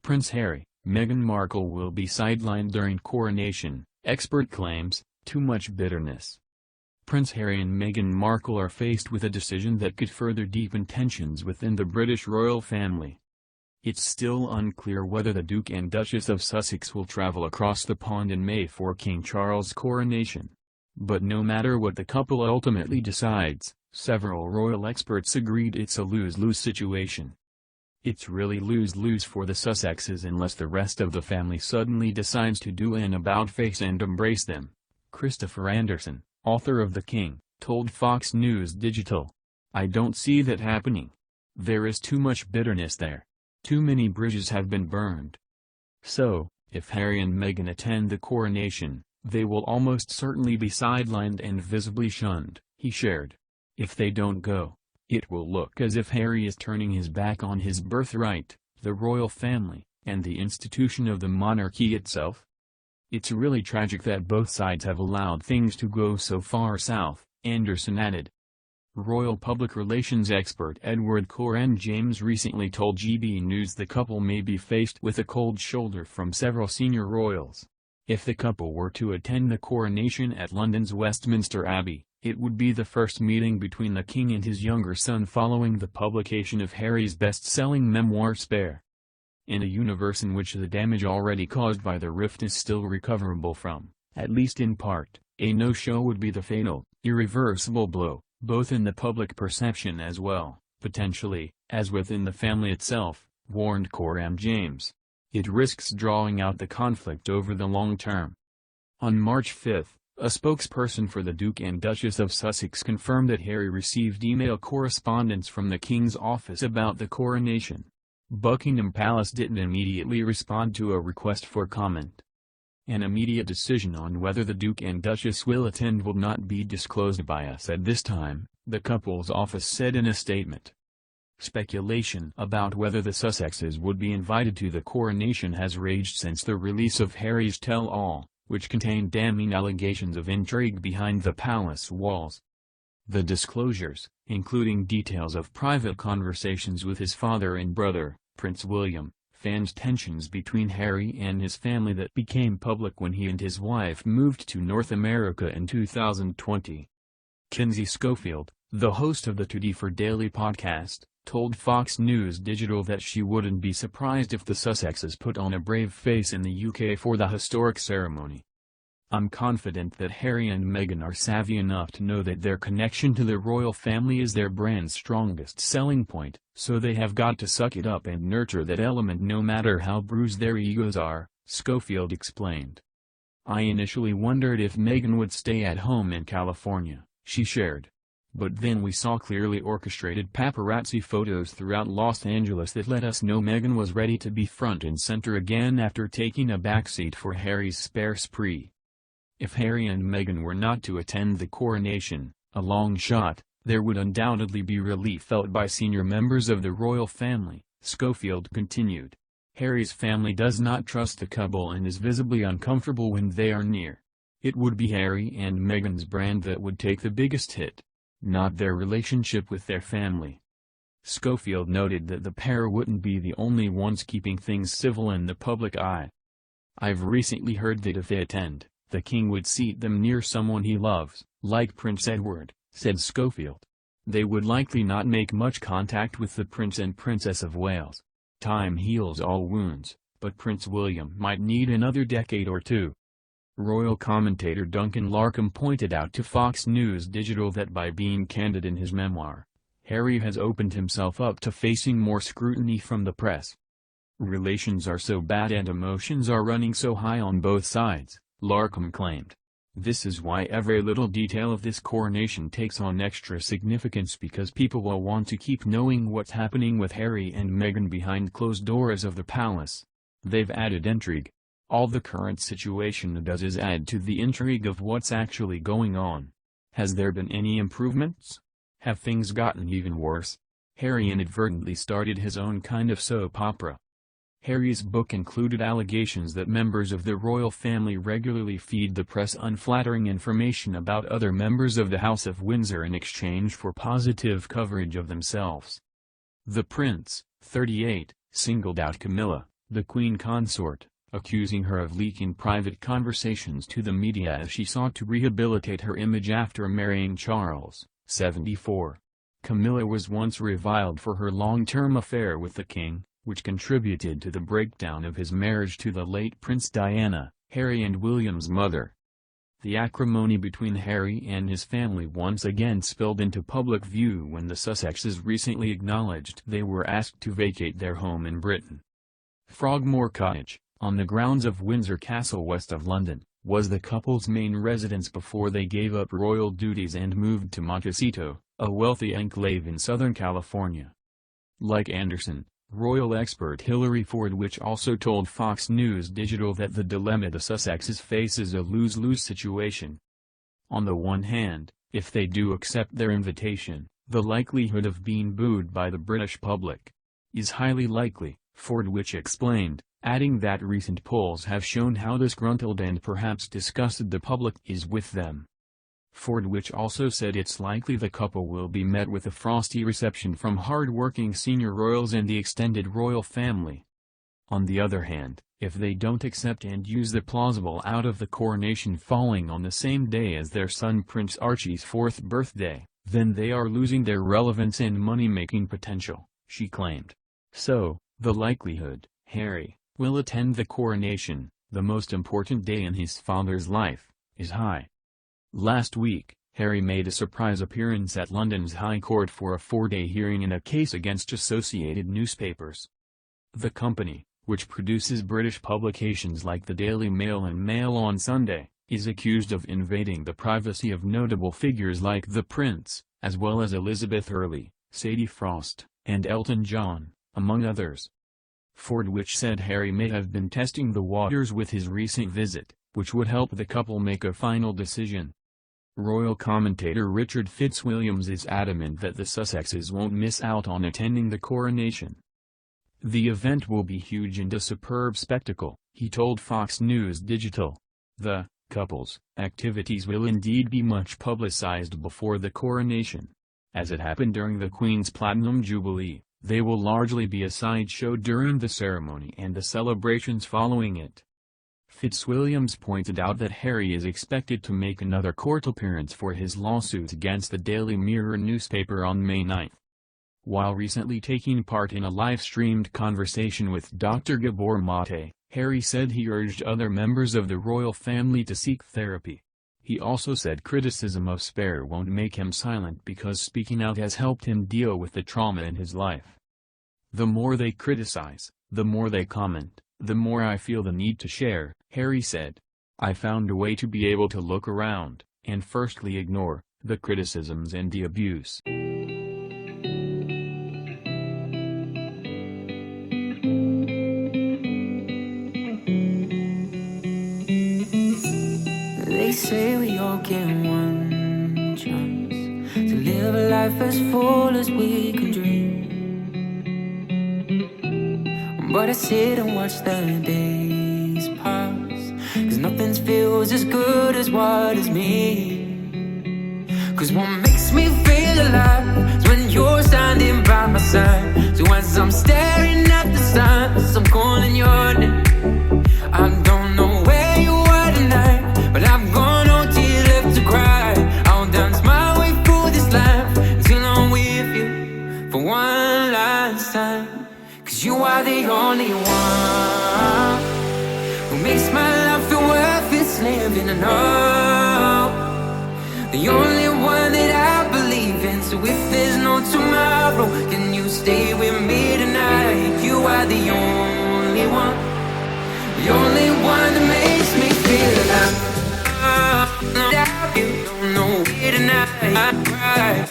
Prince Harry, Meghan Markle will be sidelined during coronation, expert claims, too much bitterness. Prince Harry and Meghan Markle are faced with a decision that could further deepen tensions within the British royal family. It's still unclear whether the Duke and Duchess of Sussex will travel across the pond in May for King Charles' coronation. But no matter what the couple ultimately decides, several royal experts agreed it's a lose-lose situation. It's really lose-lose for the Sussexes unless the rest of the family suddenly decides to do an about-face and embrace them, Christopher Anderson, author of The King, told Fox News Digital. I don't see that happening. There is too much bitterness there. Too many bridges have been burned. So, if Harry and Meghan attend the coronation, they will almost certainly be sidelined and visibly shunned, he shared. If they don't go, it will look as if Harry is turning his back on his birthright, the royal family, and the institution of the monarchy itself. It's really tragic that both sides have allowed things to go so far south, Anderson added. Royal public relations expert Edward Coren-James recently told GB News the couple may be faced with a cold shoulder from several senior royals. If the couple were to attend the coronation at London's Westminster Abbey, it would be the first meeting between the king and his younger son following the publication of Harry's best-selling memoir Spare. In a universe in which the damage already caused by the rift is still recoverable from, at least in part, a no-show would be the fatal, irreversible blow, both in the public perception as well, potentially, as within the family itself, warned Coren-James. It risks drawing out the conflict over the long term. On March 5, a spokesperson for the Duke and Duchess of Sussex confirmed that Harry received email correspondence from the King's office about the coronation. Buckingham Palace didn't immediately respond to a request for comment. An immediate decision on whether the Duke and Duchess will attend will not be disclosed by us at this time, the couple's office said in a statement. Speculation about whether the Sussexes would be invited to the coronation has raged since the release of Harry's tell-all, which contained damning allegations of intrigue behind the palace walls. The disclosures, including details of private conversations with his father and brother, Prince William, fanned tensions between Harry and his family that became public when he and his wife moved to North America in 2020. Kinsey Schofield, the host of the Today for Daily podcast, told Fox News Digital that she wouldn't be surprised if the Sussexes put on a brave face in the UK for the historic ceremony. I'm confident that Harry and Meghan are savvy enough to know that their connection to the royal family is their brand's strongest selling point, so they have got to suck it up and nurture that element no matter how bruised their egos are, Schofield explained. I initially wondered if Meghan would stay at home in California, she shared. But then we saw clearly orchestrated paparazzi photos throughout Los Angeles that let us know Meghan was ready to be front and center again after taking a backseat for Harry's spare spree. If Harry and Meghan were not to attend the coronation, a long shot, there would undoubtedly be relief felt by senior members of the royal family, Schofield continued. Harry's family does not trust the couple and is visibly uncomfortable when they are near. It would be Harry and Meghan's brand that would take the biggest hit, not their relationship with their family. Schofield noted that the pair wouldn't be the only ones keeping things civil in the public eye. I've recently heard that if they attend, the king would seat them near someone he loves, like Prince Edward, said Schofield. They would likely not make much contact with the Prince and Princess of Wales. Time heals all wounds, but Prince William might need another decade or two. Royal commentator Duncan Larcombe pointed out to Fox News Digital that by being candid in his memoir, Harry has opened himself up to facing more scrutiny from the press. Relations are so bad and emotions are running so high on both sides, Larcombe claimed. This is why every little detail of this coronation takes on extra significance because people will want to keep knowing what's happening with Harry and Meghan behind closed doors of the palace. They've added intrigue. All the current situation does is add to the intrigue of what's actually going on. Has there been any improvements? Have things gotten even worse? Harry inadvertently started his own kind of soap opera. Harry's book included allegations that members of the royal family regularly feed the press unflattering information about other members of the House of Windsor in exchange for positive coverage of themselves. The prince, 38, singled out Camilla, the Queen Consort, accusing her of leaking private conversations to the media as she sought to rehabilitate her image after marrying Charles, 74. Camilla was once reviled for her long-term affair with the king, which contributed to the breakdown of his marriage to the late Prince Diana, Harry and William's mother. The acrimony between Harry and his family once again spilled into public view when the Sussexes recently acknowledged they were asked to vacate their home in Britain. Frogmore Cottage, on the grounds of Windsor Castle west of London, was the couple's main residence before they gave up royal duties and moved to Montecito, a wealthy enclave in Southern California. Like Anderson, royal expert Hilary Fordwich also told Fox News Digital that the dilemma the Sussexes face is a lose-lose situation. On the one hand, if they do accept their invitation, the likelihood of being booed by the British public is highly likely, Fordwich explained, adding that recent polls have shown how disgruntled and perhaps disgusted the public is with them. Fordwich also said it's likely the couple will be met with a frosty reception from hard-working senior royals and the extended royal family. On the other hand, if they don't accept and use the plausible out of the coronation falling on the same day as their son Prince Archie's 4th birthday, then they are losing their relevance and money-making potential, she claimed. So, the likelihood, Harry will attend the coronation, the most important day in his father's life, is high. Last week, Harry made a surprise appearance at London's High Court for a 4-day hearing in a case against Associated Newspapers. The company, which produces British publications like the Daily Mail and Mail on Sunday, is accused of invading the privacy of notable figures like the Prince, as well as Elizabeth Early, Sadie Frost, and Elton John, among others. Fordwich said Harry may have been testing the waters with his recent visit, which would help the couple make a final decision. Royal commentator Richard Fitzwilliams is adamant that the Sussexes won't miss out on attending the coronation. The event will be huge and a superb spectacle, he told Fox News Digital. The couple's activities will indeed be much publicized before the coronation. As it happened during the Queen's Platinum Jubilee, they will largely be a sideshow during the ceremony and the celebrations following it. Fitzwilliams pointed out that Harry is expected to make another court appearance for his lawsuit against the Daily Mirror newspaper on May 9. While recently taking part in a live-streamed conversation with Dr. Gabor Mate, Harry said he urged other members of the royal family to seek therapy. He also said criticism of Spare won't make him silent because speaking out has helped him deal with the trauma in his life. The more they criticize, the more they comment, the more I feel the need to share, Harry said. I found a way to be able to look around, and firstly ignore, the criticisms and the abuse. They say we all get one chance to live a life as full as we can dream. But I sit and watch the days pass, 'cause nothing feels as good as what is me. 'Cause what makes me feel alive is when you're standing by my side. So as I'm staring at the stars, I'm calling your name. I don't know where you are tonight, but I've got no tears left to cry. I'll dance my way through this life until I'm with you for one last time. 'Cause you are the only one who makes my life feel worth its living. I know the only one that I believe in. So if there's no tomorrow, can you stay with me tonight? You are the only one, the only one that makes me feel alive. You don't know me tonight.